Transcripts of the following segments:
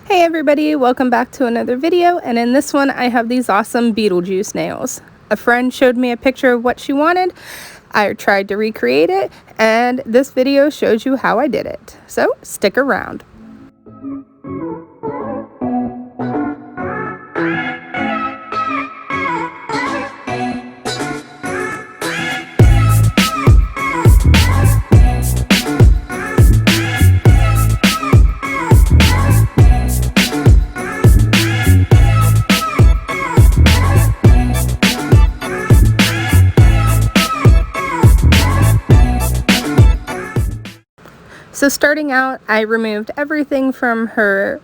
Hey everybody, welcome back to another video, and in this one I have these awesome Beetlejuice nails. A friend showed me a picture of what she wanted, I tried to recreate it, and this video shows you how I did it. So stick around. So starting out, I removed everything from her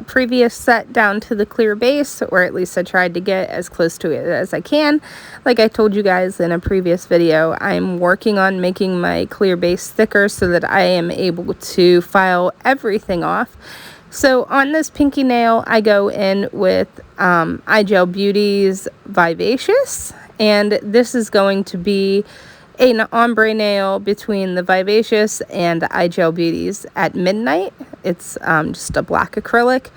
previous set down to the clear base, or at least I tried to get as close to it as I can. Like I told you guys in a previous video, I'm working on making my clear base thicker so that I am able to file everything off. So on this pinky nail, I go in with iGel Beauty's Vivacious, and this is going to be an ombre nail between the Vivacious and iGel Beauty's at Midnight. It's just a black acrylic.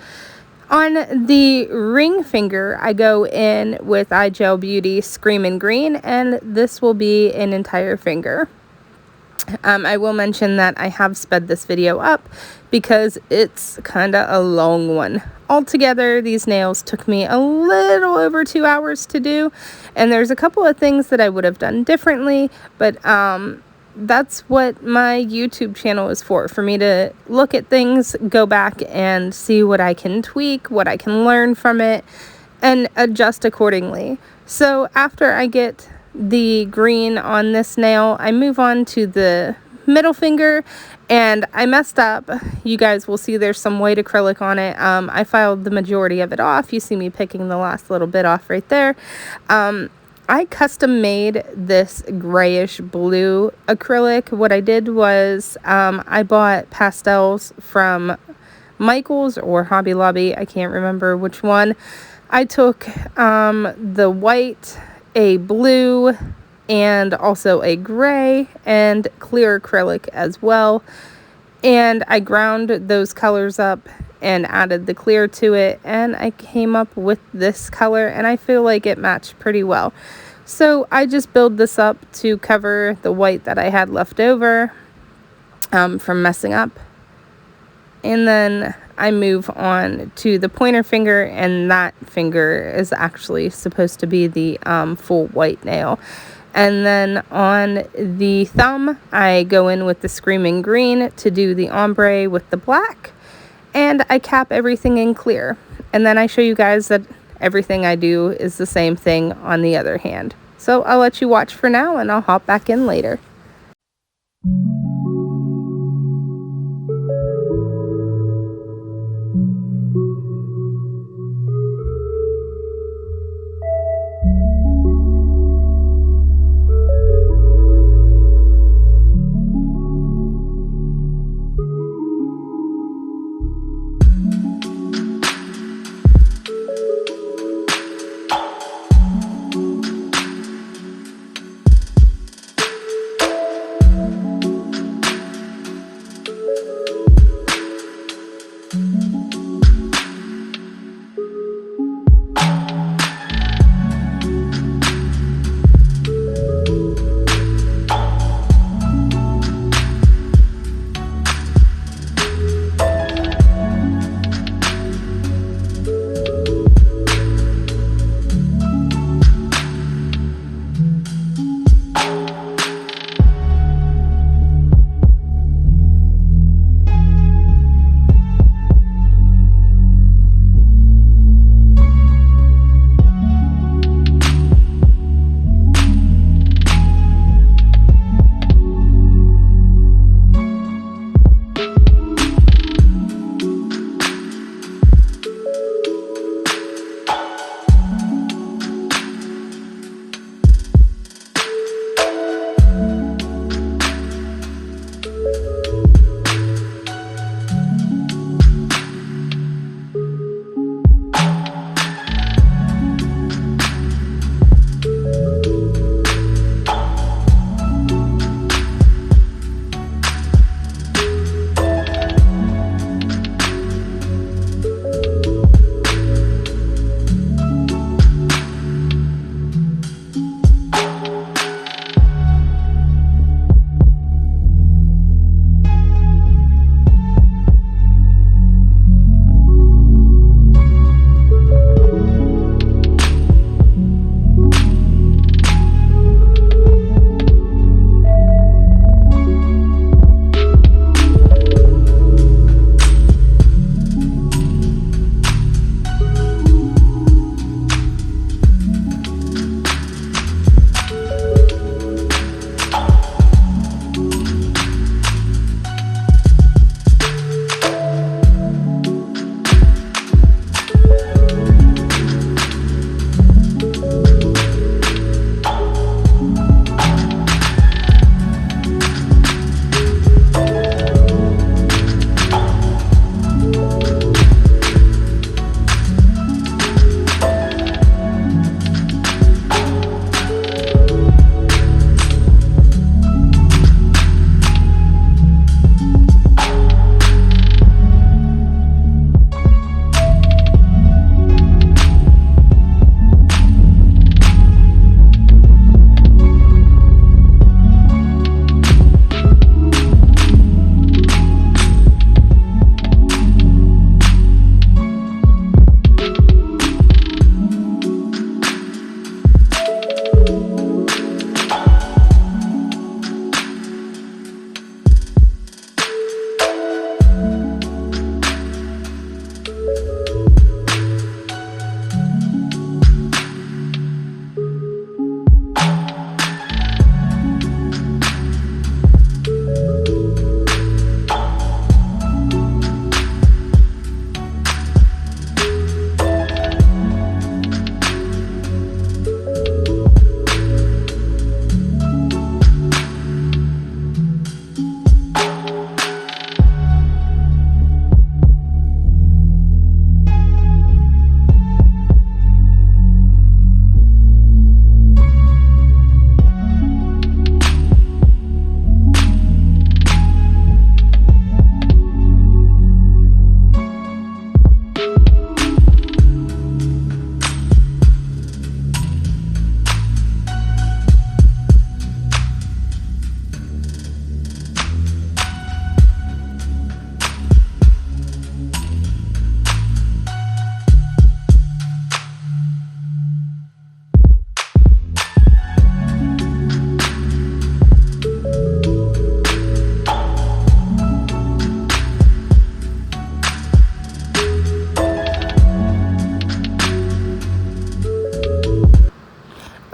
On the ring finger, I go in with iGel Beauty Screamin' Green, and this will be an entire finger. I will mention that I have sped this video up because it's kind of a long one. Altogether, these nails took me a little over 2 hours to do, and there's a couple of things that I would have done differently, but that's what my YouTube channel is for me to look at things, go back and see what I can tweak, what I can learn from it, and adjust accordingly. So after I get the green on this nail, I move on to the middle finger, and I messed up. You guys will see there's some white acrylic on it. I filed the majority of it off. You see me picking the last little bit off right there. I custom made this grayish blue acrylic. What I did was I bought pastels from Michael's or Hobby Lobby. I can't remember which one. I took the white, a blue, and also a gray and clear acrylic as well, and I ground those colors up and added the clear to it, and I came up with this color, and I feel like it matched pretty well. So I just build this up to cover the white that I had left over from messing up, and then I move on to the pointer finger, and that finger is actually supposed to be the full white nail. And then on the thumb, I go in with the Screamin' Green to do the ombre with the black, and I cap everything in clear. And then I show you guys that everything I do is the same thing on the other hand. So I'll let you watch for now, and I'll hop back in later.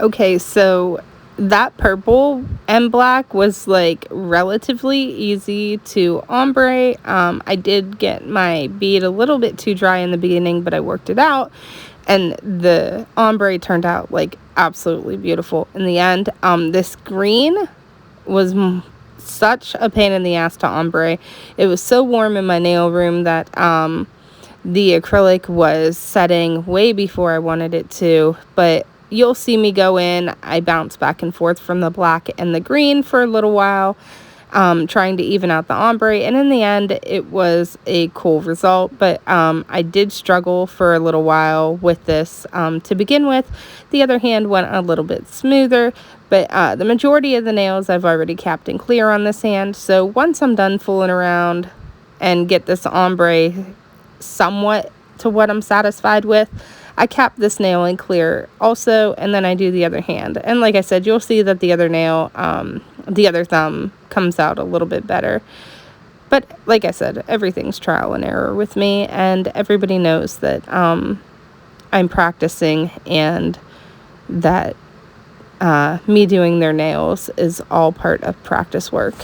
Okay, so that purple and black was like relatively easy to ombre. I did get my bead a little bit too dry in the beginning, but I worked it out, and the ombre turned out like absolutely beautiful in the end. This green was such a pain in the ass to ombre. It was so warm in my nail room that the acrylic was setting way before I wanted it to, but you'll see me go in. I bounce back and forth from the black and the green for a little while, trying to even out the ombre, and in the end it was a cool result. But I did struggle for a little while with this to begin with. The other hand went a little bit smoother, but the majority of the nails I've already capped and clear on this hand. So once I'm done fooling around and get this ombre somewhat to what I'm satisfied with, I cap this nail in clear also, and then I do the other hand. And like I said, you'll see that the other nail, the other thumb comes out a little bit better. But like I said, everything's trial and error with me, and everybody knows that I'm practicing, and that me doing their nails is all part of practice work.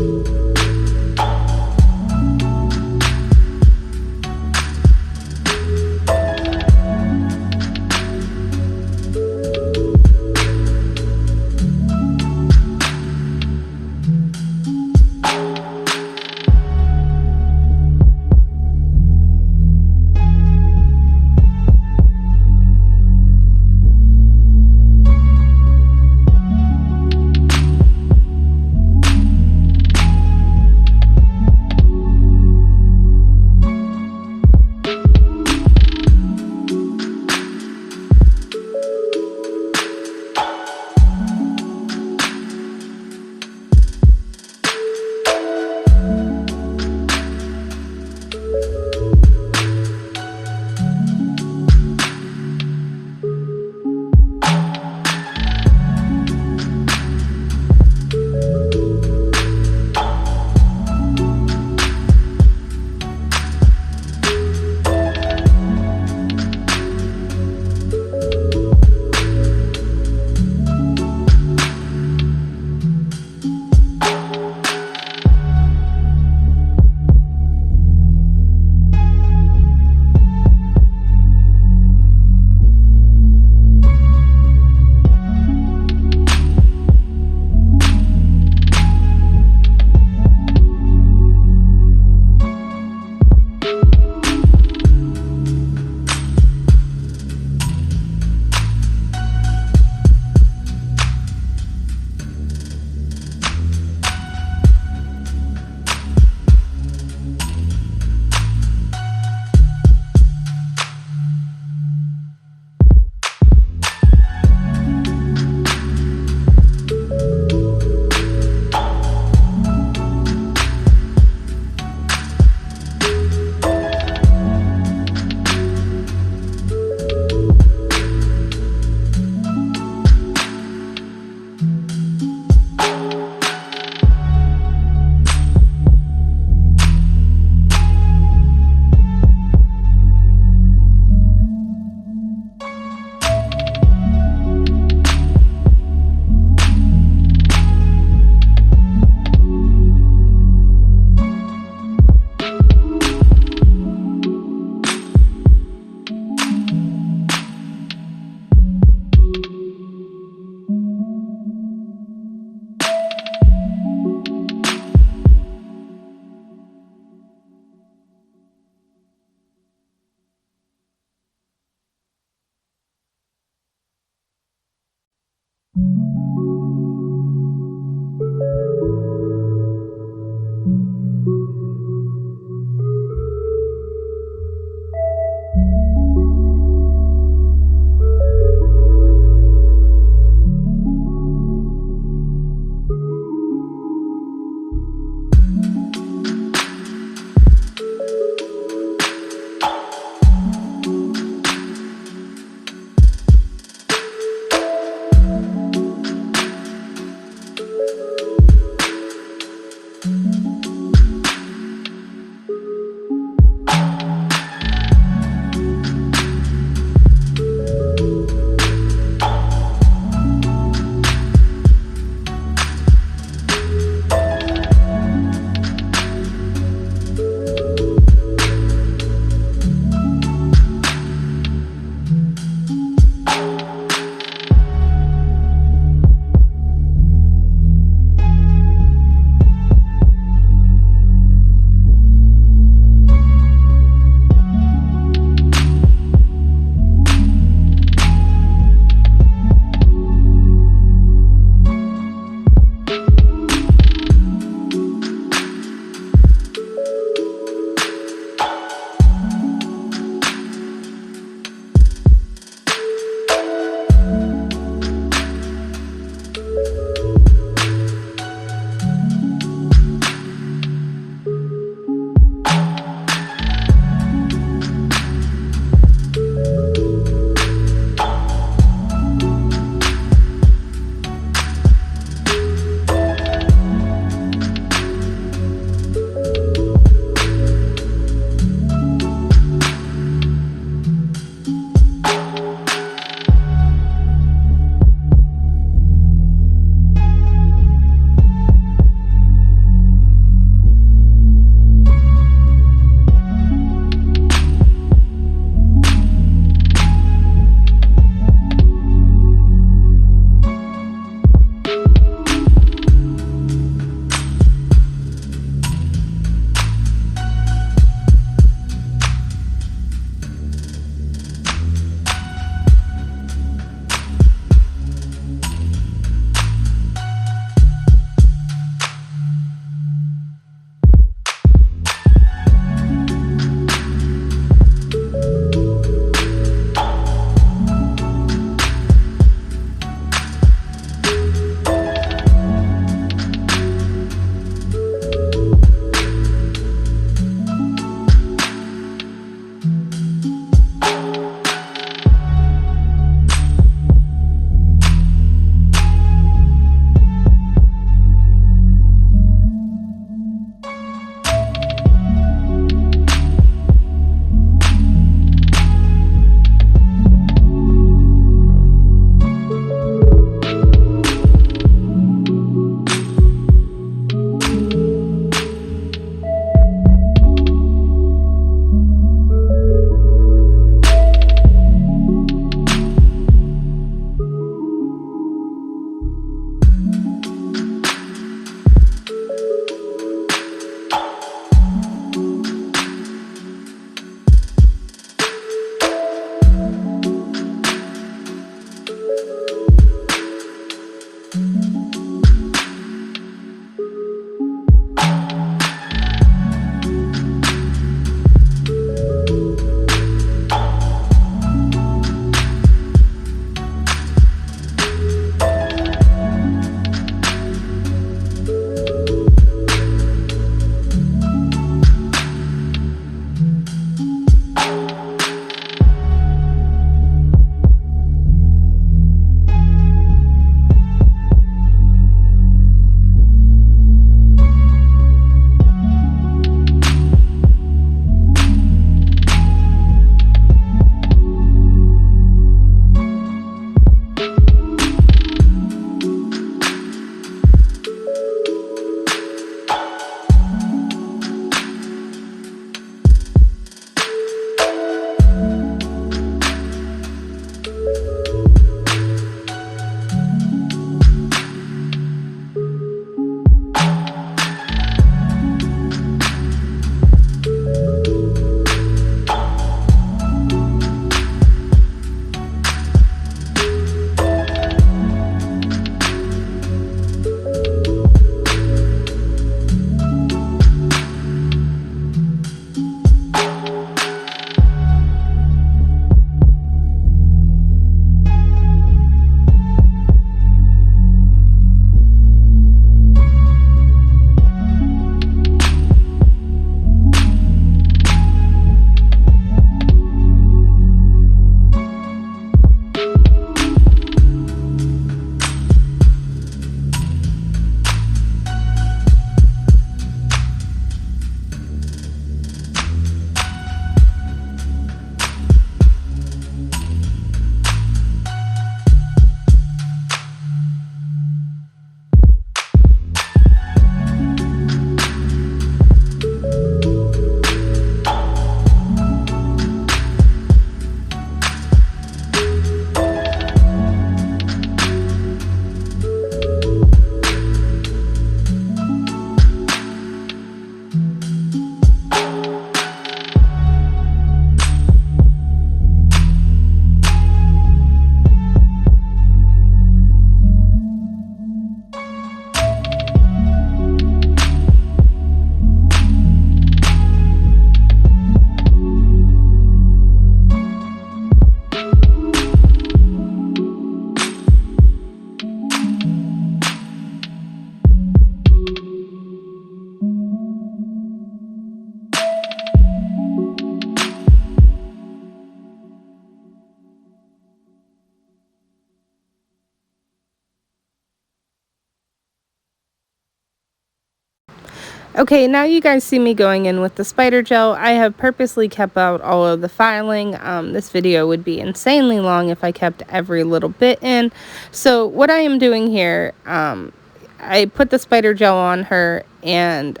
Okay, now you guys see me going in with the spider gel. I have purposely kept out all of the filing. This video would be insanely long if I kept every little bit in. So what I am doing here, I put the spider gel on her, and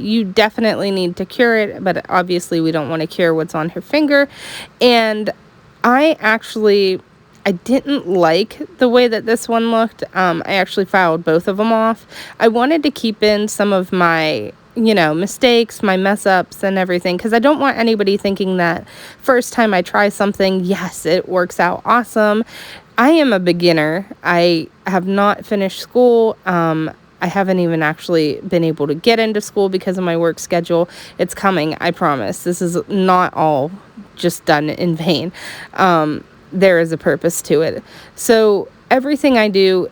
you definitely need to cure it, but obviously we don't want to cure what's on her finger. And I didn't like the way that this one looked. I actually filed both of them off. I wanted to keep in some of my, mistakes, my mess ups and everything, because I don't want anybody thinking that first time I try something, yes, it works out awesome. I am a beginner. I have not finished school. I haven't even actually been able to get into school because of my work schedule. It's coming, I promise. This is not all just done in vain. There is a purpose to it. So everything I do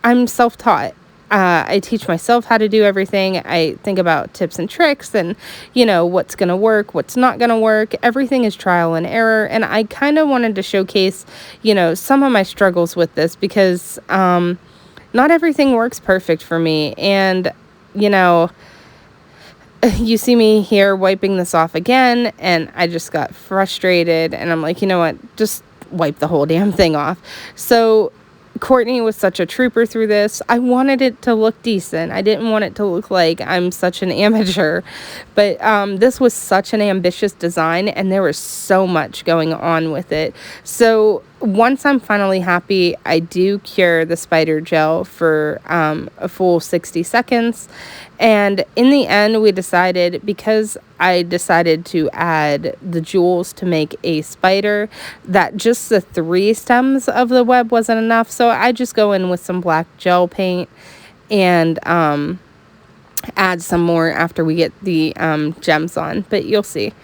I'm self-taught. I teach myself how to do everything. I think about tips and tricks and, what's going to work, what's not going to work. Everything is trial and error. And I kind of wanted to showcase, some of my struggles with this because not everything works perfect for me. And, you see me here wiping this off again, and I just got frustrated, and I'm like, you know what, just wipe the whole damn thing off. So Courtney was such a trooper through this. I wanted it to look decent. I didn't want it to look like I'm such an amateur, but this was such an ambitious design, and there was so much going on with it. So once I'm finally happy, I do cure the spider gel for a full 60 seconds. And in the end, we decided, because I decided to add the jewels to make a spider, that just the 3 stems of the web wasn't enough. So I just go in with some black gel paint and add some more after we get the gems on. But you'll see.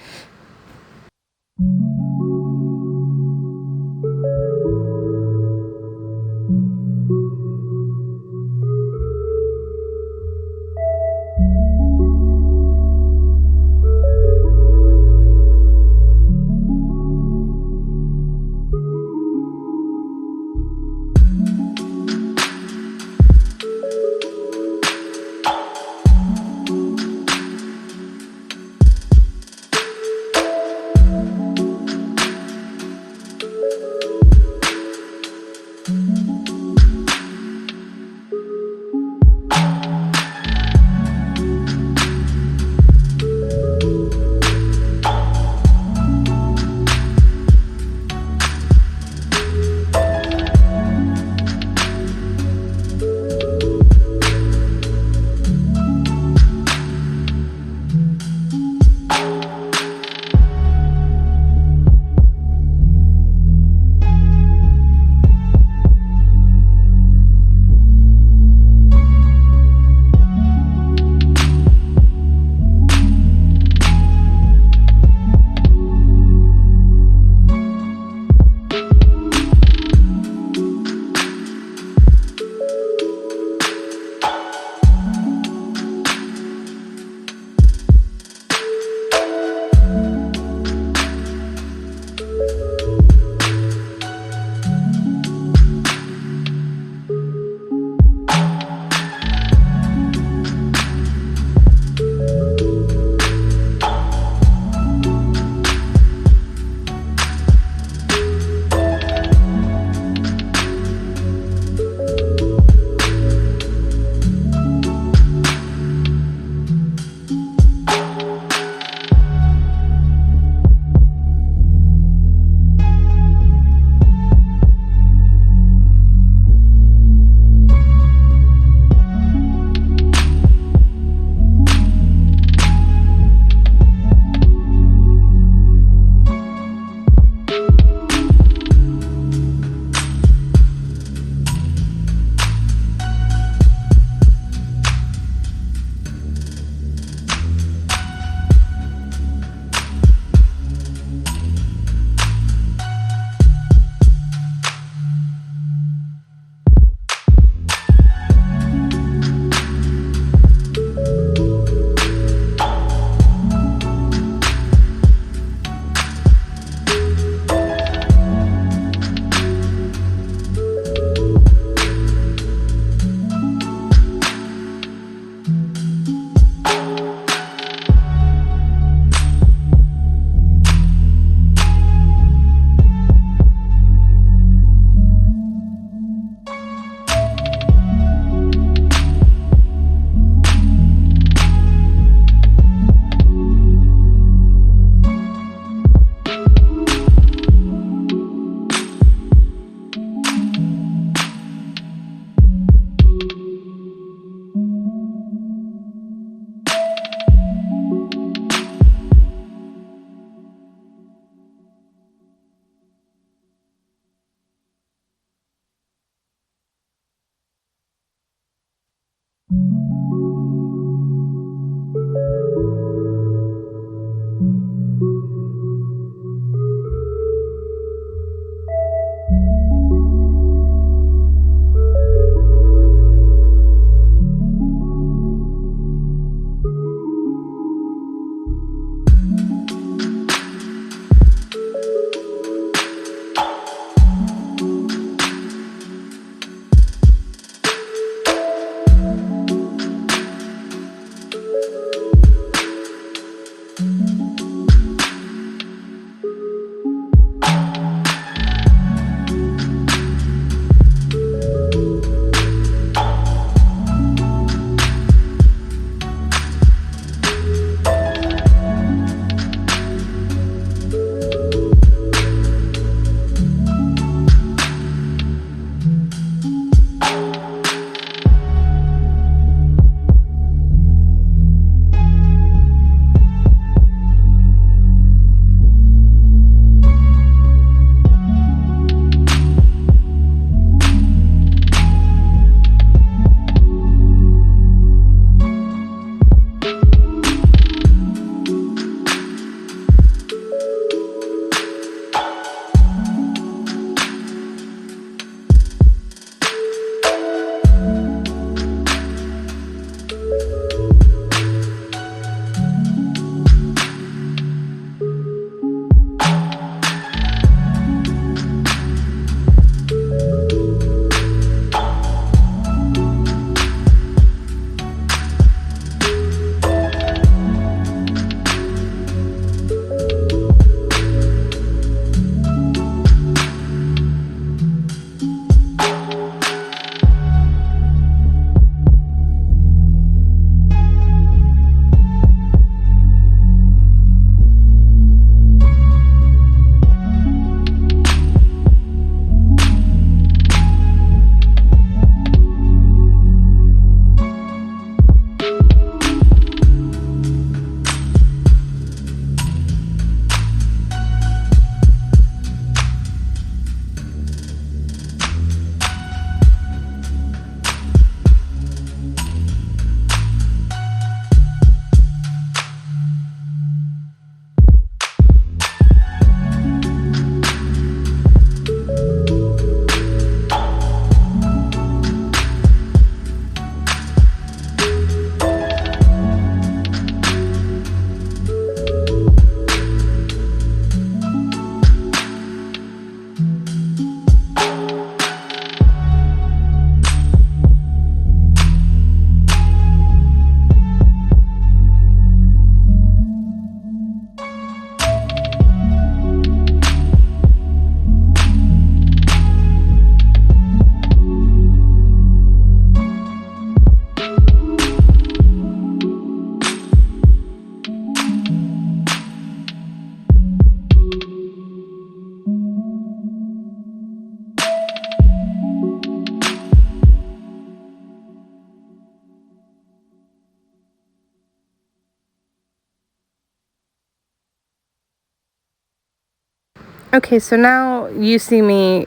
Okay, so now you see me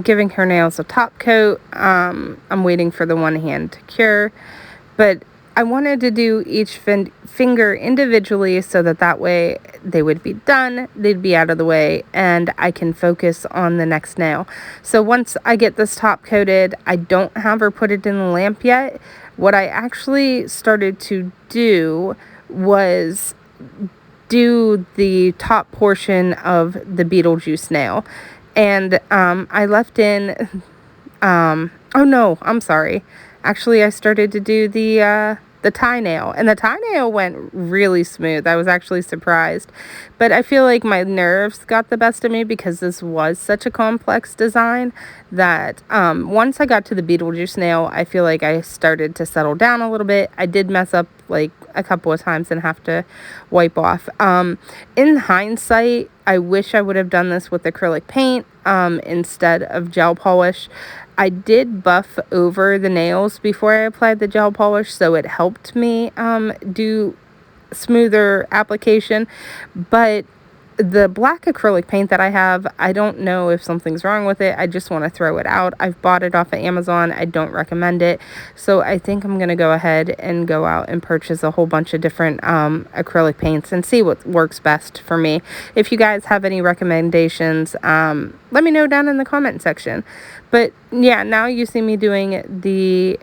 giving her nails a top coat. I'm waiting for the one hand to cure, but I wanted to do each finger individually so that way they would be done, they'd be out of the way, and I can focus on the next nail. So once I get this top coated, I don't have her put it in the lamp yet. What I actually started to do was do the top portion of the Beetlejuice nail. And I left in, oh no, I'm sorry. Actually, I started to do the tie nail, and the tie nail went really smooth. I was actually surprised, but I feel like my nerves got the best of me because this was such a complex design that once I got to the Beetlejuice nail, I feel like I started to settle down a little bit. I did mess up like a couple of times and have to wipe off. In hindsight, I wish I would have done this with acrylic paint instead of gel polish. I did buff over the nails before I applied the gel polish, so it helped me do smoother application. But the black acrylic paint that I have, I don't know if something's wrong with it. I just want to throw it out. I've bought it off of Amazon. I don't recommend it. So I think I'm going to go ahead and go out and purchase a whole bunch of different acrylic paints and see what works best for me. If you guys have any recommendations, let me know down in the comment section. But yeah, now you see me doing the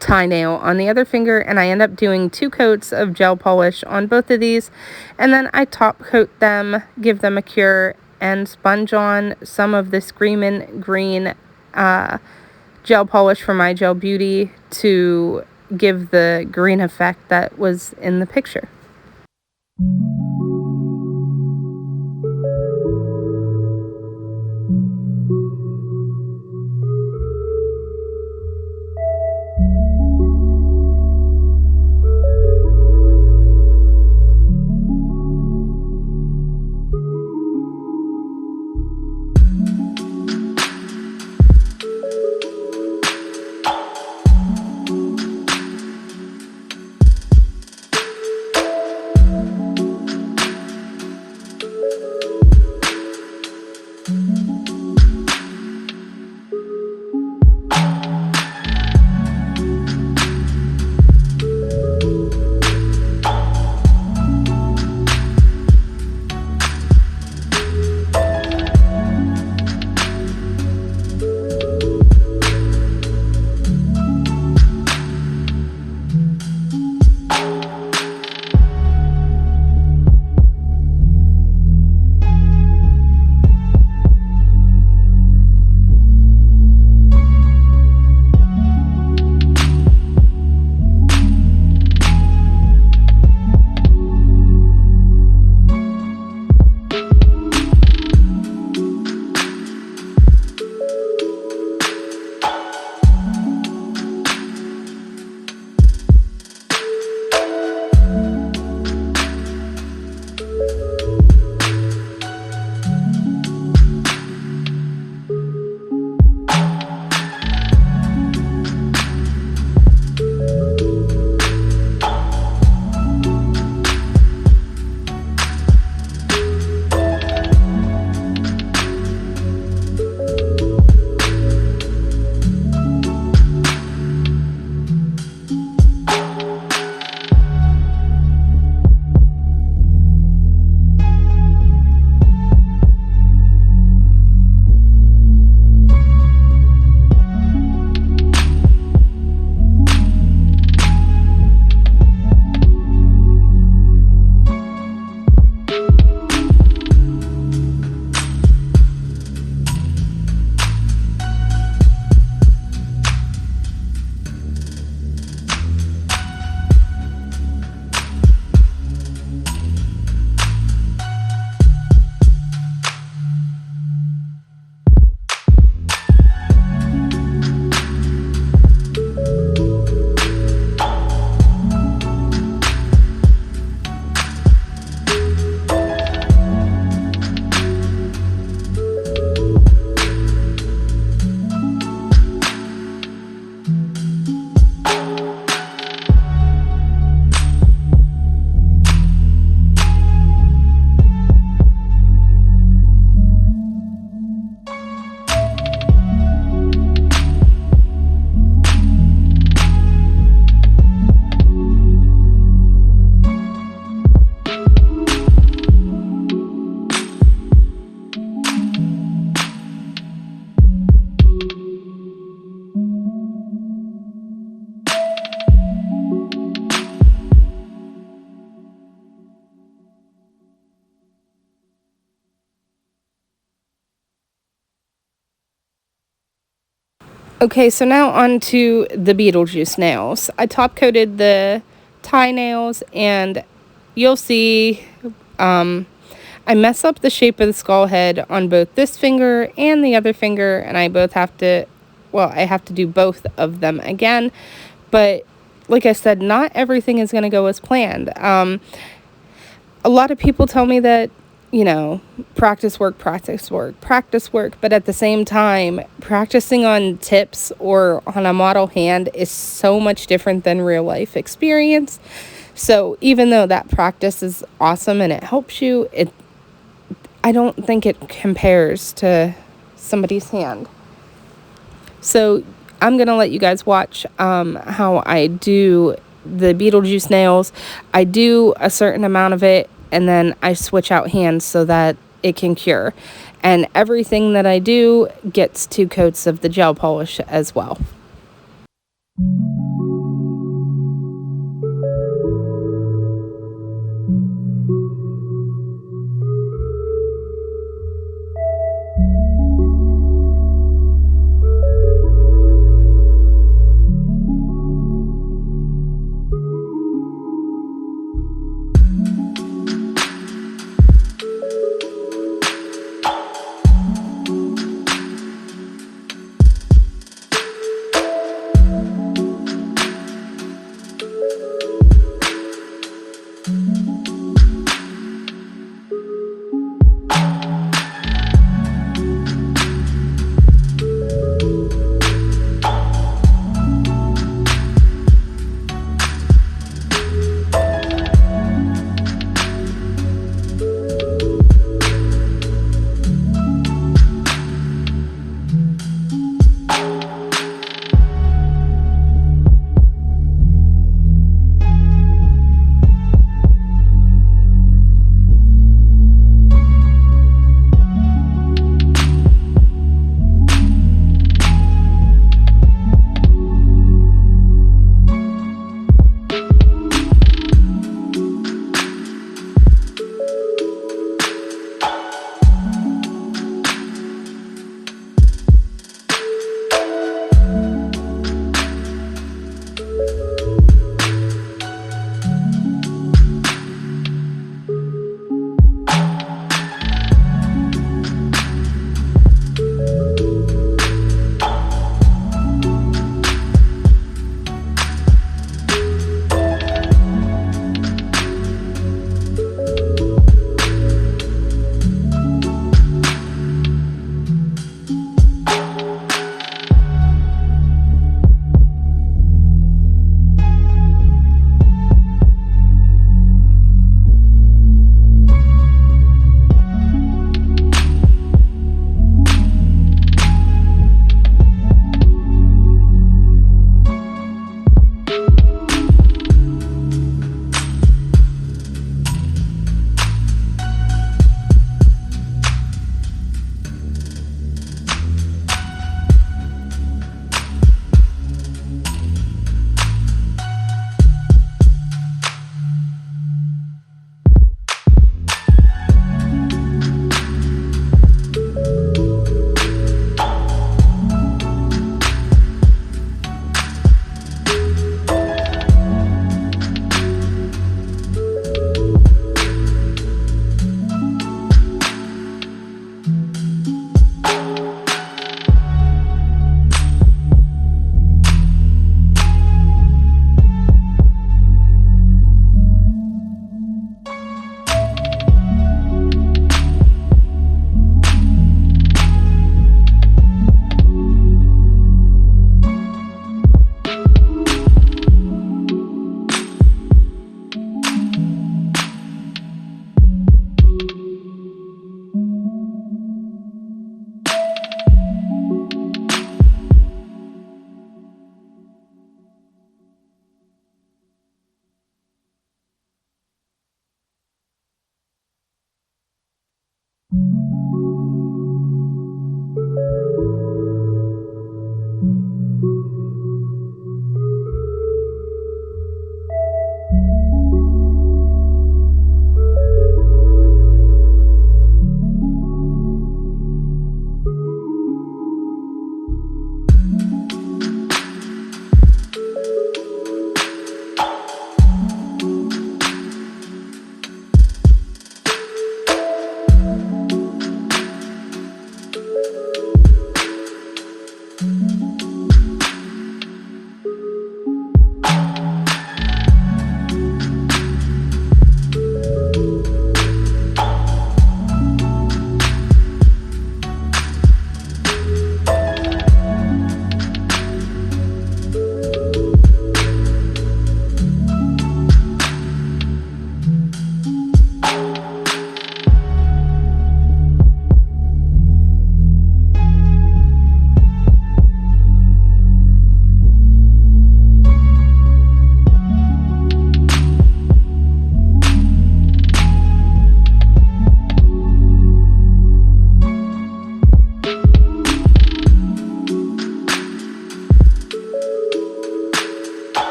tie nail on the other finger, and I end up doing 2 coats of gel polish on both of these, and then I top coat them, give them a cure, and sponge on some of this Screamin' Green gel polish from My Gel Beauty to give the green effect that was in the picture. Okay, so now on to the Beetlejuice nails. I top coated the tie nails, and you'll see I mess up the shape of the skull head on both this finger and the other finger, and I have to do both of them again. But like I said, not everything is going to go as planned. A lot of people tell me that, practice work, but at the same time, practicing on tips or on a model hand is so much different than real life experience. So even though that practice is awesome and it helps you, I don't think it compares to somebody's hand. So I'm going to let you guys watch how I do the Beetlejuice nails. I do a certain amount of it, and then I switch out hands so that it can cure. And everything that I do gets 2 coats of the gel polish as well.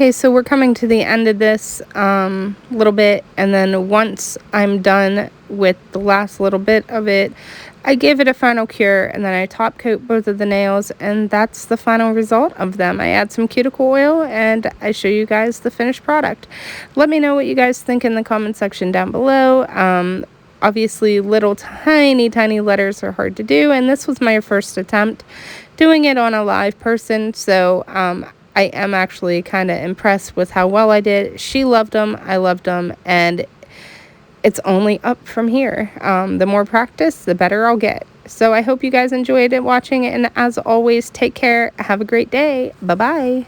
Okay, so we're coming to the end of this little bit, and then once I'm done with the last little bit of it, I give it a final cure, and then I top coat both of the nails, and that's the final result of them. I add some cuticle oil, and I show you guys the finished product. Let me know what you guys think in the comment section down below. Obviously, little tiny letters are hard to do, and this was my first attempt doing it on a live person, so I am actually kind of impressed with how well I did. She loved them, I loved them, and it's only up from here. The more practice, the better I'll get. So I hope you guys enjoyed it watching it, and as always, take care, have a great day, bye-bye.